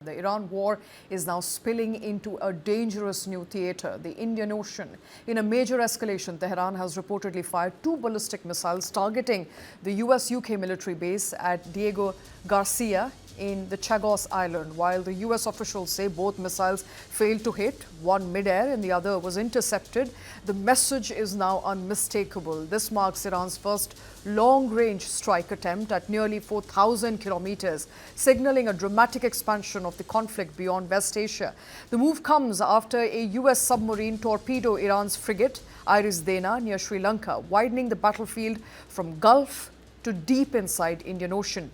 The Iran war is now spilling into a dangerous new theater, the Indian Ocean. In a major escalation, Tehran has reportedly fired 2 ballistic missiles targeting the U.S. UK military base at Diego Garcia in the Chagos Islands. While the U.S. officials say both missiles failed to hit, one mid-air and the other was intercepted, the message is now unmistakable. This marks Iran's first long-range strike attempt at nearly 4,000 kilometers, signaling a dramatic expansion of the conflict beyond West Asia. The move comes after a U.S. submarine torpedoed Iran's frigate, IRIS Dena, near Sri Lanka, widening the battlefield from Gulf to deep inside Indian Ocean.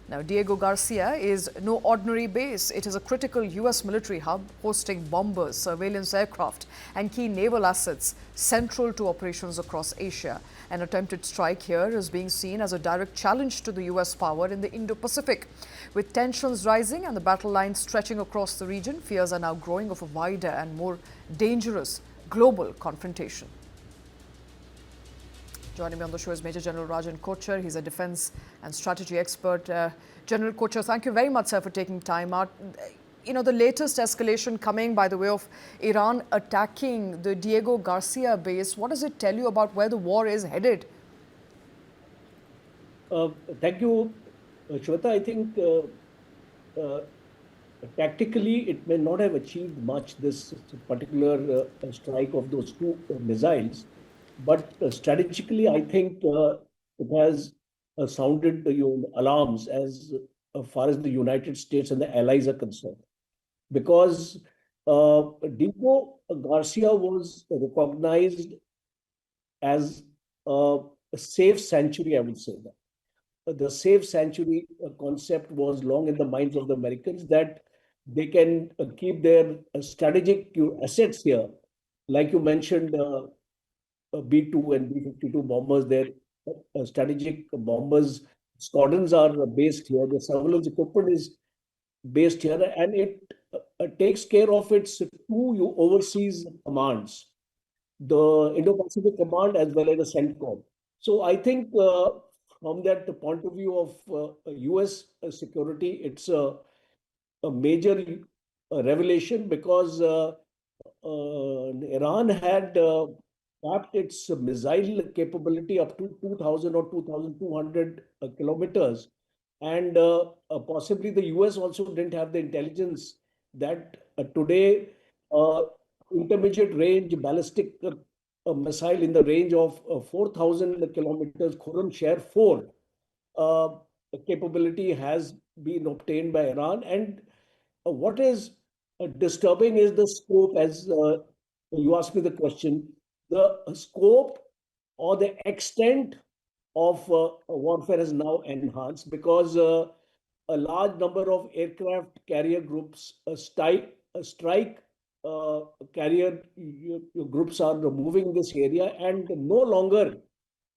Now, Diego Garcia is no ordinary base. It is a critical U.S. military hub hosting bombers, surveillance aircraft and key naval assets central to operations across Asia. An attempted strike here is being seen as a direct challenge to the U.S. power in the Indo-Pacific. With tensions rising and the battle lines stretching across the region, fears are now growing of a wider and more dangerous global confrontation. Joining me on the show is Major General Rajan Kocher. He's a defense and strategy expert. General Kocher, thank you very much, sir, for taking time out. You know, the latest escalation coming by the way of Iran attacking the Diego Garcia base. What does it tell you about where the war is headed? Thank you, Shweta. I think tactically it may not have achieved much, this particular strike of those two missiles. But strategically, I think it has sounded alarms as far as the United States and the allies are concerned. Because Diego Garcia was recognized as a safe sanctuary, I would say that. The safe sanctuary concept was long in the minds of the Americans, that they can keep their strategic assets here. Like you mentioned, B-2 and B-52 bombers, their strategic bombers squadrons are based here. The surveillance equipment is based here, and it takes care of its two overseas commands, the Indo-Pacific Command as well as the CENTCOM. So I think from that point of view of U.S. security, it's a major revelation, because Iran had tapped its missile capability up to 2,000 or 2,200 kilometers. And possibly the US also didn't have the intelligence that today intermediate range ballistic missile in the range of 4,000 kilometers, Khurram-Sher 4 capability has been obtained by Iran. And what is disturbing is the scope, as you asked me the question. The scope or the extent of warfare is now enhanced, because a large number of aircraft carrier groups, strike carrier groups are moving this area, and no longer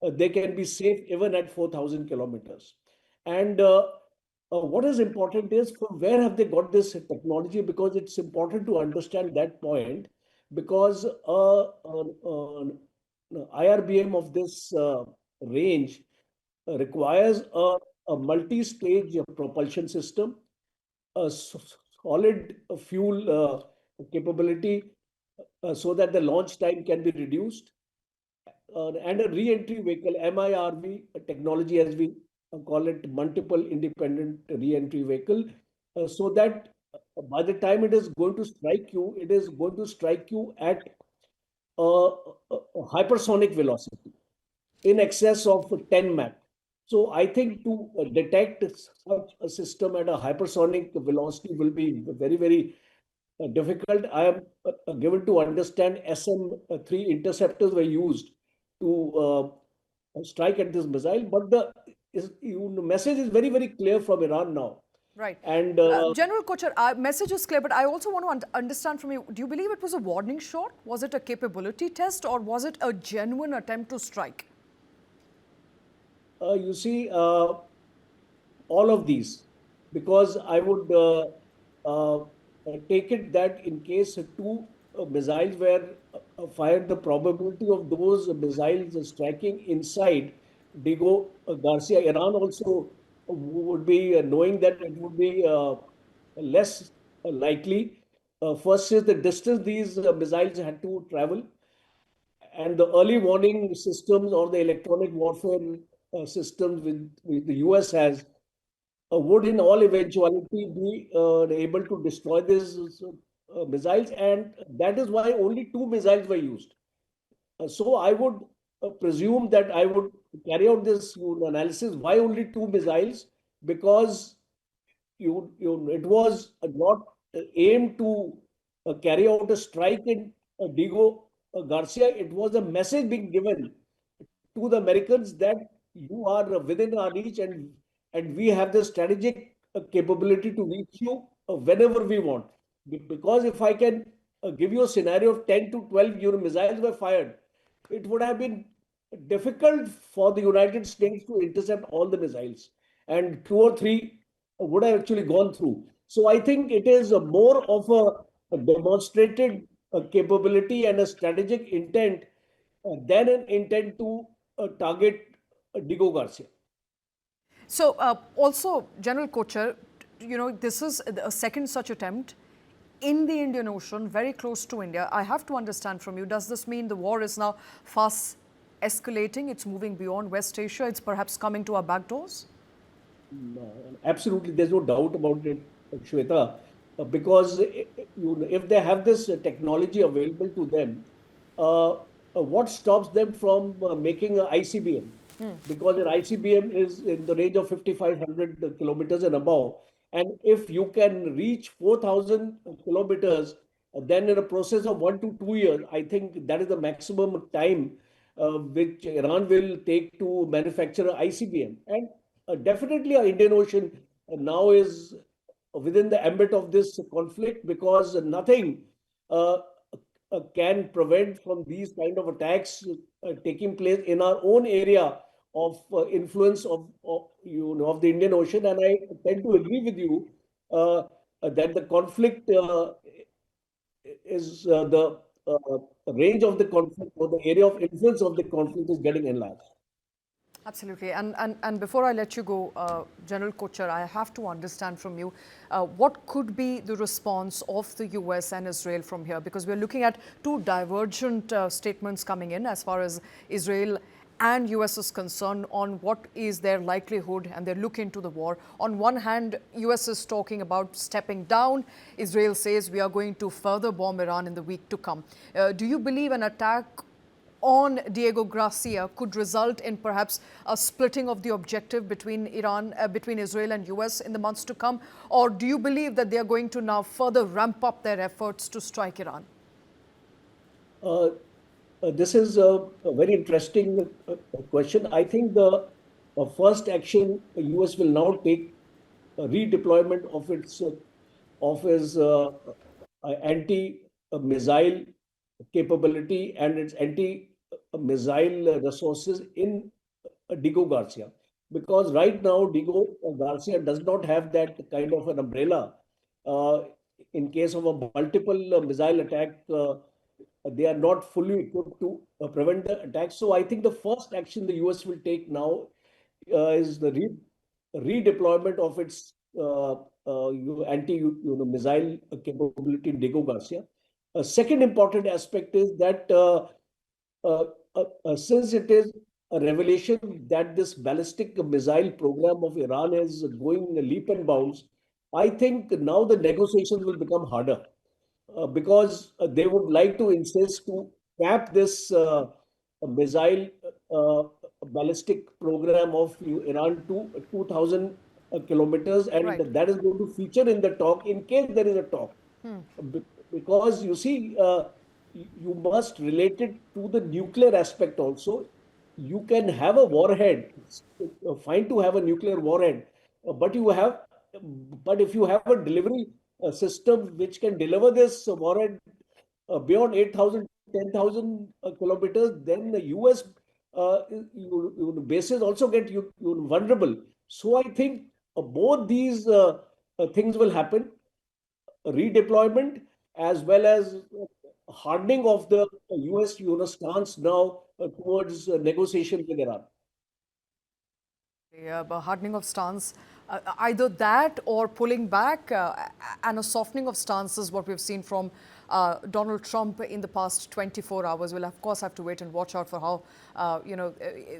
they can be safe even at 4,000 kilometers. And what is important is from where have they got this technology, because it's important to understand that point. Because IRBM of this range requires a multi-stage propulsion system, a solid fuel capability so that the launch time can be reduced, and a re-entry vehicle, MIRV technology as we call it, multiple independent re-entry vehicle, so that by the time it is going to strike you, it is going to strike you at a hypersonic velocity in excess of 10 Mach. So I think to detect such a system at a hypersonic velocity will be very, very difficult. I am given to understand SM-3 interceptors were used to strike at this missile, but the message is very, very clear from Iran now. Right. And General Kocher, our message is clear, but I also want to understand from you, do you believe it was a warning shot? Was it a capability test, or was it a genuine attempt to strike? You see, all of these, because I would take it that in case two missiles were fired, the probability of those missiles striking inside Diego Garcia, Iran also would be knowing that it would be less likely. First is the distance these missiles had to travel, and the early warning systems or the electronic warfare systems which the US has would in all eventuality be able to destroy these missiles, and that is why only two missiles were used. So I would presume that I would carry out this analysis. Why only two missiles? Because it was not aimed to carry out a strike in Diego Garcia. It was a message being given to the Americans that you are within our reach, and we have the strategic capability to reach you whenever we want. Because if I can give you a scenario of 10 to 12 missiles were fired, it would have been difficult for the United States to intercept all the missiles, and two or three would have actually gone through. So I think it is more of a demonstrated capability and a strategic intent than an intent to target Diego Garcia. So also, General Kocher, this is a second such attempt in the Indian Ocean, very close to India. I have to understand from you, does this mean the war is now fast escalating? It's moving beyond West Asia. It's perhaps coming to our back doors? No, absolutely. There's no doubt about it, Shweta, because if they have this technology available to them, what stops them from making an ICBM? Because an ICBM is in the range of 5,500 kilometers and above. And if you can reach 4,000 kilometers, then in a process of 1 to 2 years, I think that is the maximum time which Iran will take to manufacture an ICBM. And definitely, our Indian Ocean now is within the ambit of this conflict, because nothing uh, can prevent from these kind of attacks taking place in our own area of influence of the Indian Ocean. And I tend to agree with you that the conflict is the range of the conflict, or the area of influence of the conflict, is getting enlarged. Absolutely. And before I let you go, General Kocher, I have to understand from you, what could be the response of the US and Israel from here? Because we're looking at two divergent statements coming in as far as Israel and US is concerned on what is their likelihood and their look into the war. On one hand, US is talking about stepping down. Israel says we are going to further bomb Iran in the week to come. Do you believe an attack on Diego Garcia could result in perhaps a splitting of the objective between between Israel and US in the months to come? Or do you believe that they are going to now further ramp up their efforts to strike Iran? Uh, this is a very interesting question. I think the first action the US will now take a redeployment of its anti-missile capability and its anti-missile resources in Diego Garcia. Because right now, Diego Garcia does not have that kind of an umbrella. Uh, in case of a multiple missile attack, they are not fully equipped to prevent the attack. So I think the first action the US will take now is the redeployment of its anti-missile capability in Diego Garcia. A second important aspect is that uh, since it is a revelation that this ballistic missile program of Iran is going leap and bounds, I think now the negotiations will become harder, because they would like to insist to cap this missile uh, ballistic program of Iran to 2,000 kilometers, and Right. that is going to feature in the talk in case there is a talk. Because you see, you must relate it to the nuclear aspect also. You can have a warhead, it's fine to have a nuclear warhead, but but if you have a delivery system which can deliver this warhead beyond 8,000, 10,000 kilometers, then the US bases also get vulnerable. So I think both these things will happen: redeployment as well as hardening of the US stance now towards negotiation with Iran. A hardening of stance Either that or pulling back and a softening of stances, what we've seen from Donald Trump in the past 24 hours. We'll, of course, have to wait and watch out for how,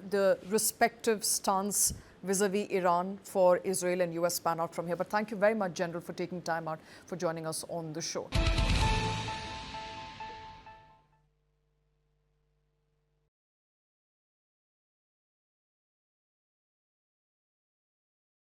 the respective stance vis-a-vis Iran for Israel and US pan out from here. But thank you very much, General, for taking time out for joining us on the show.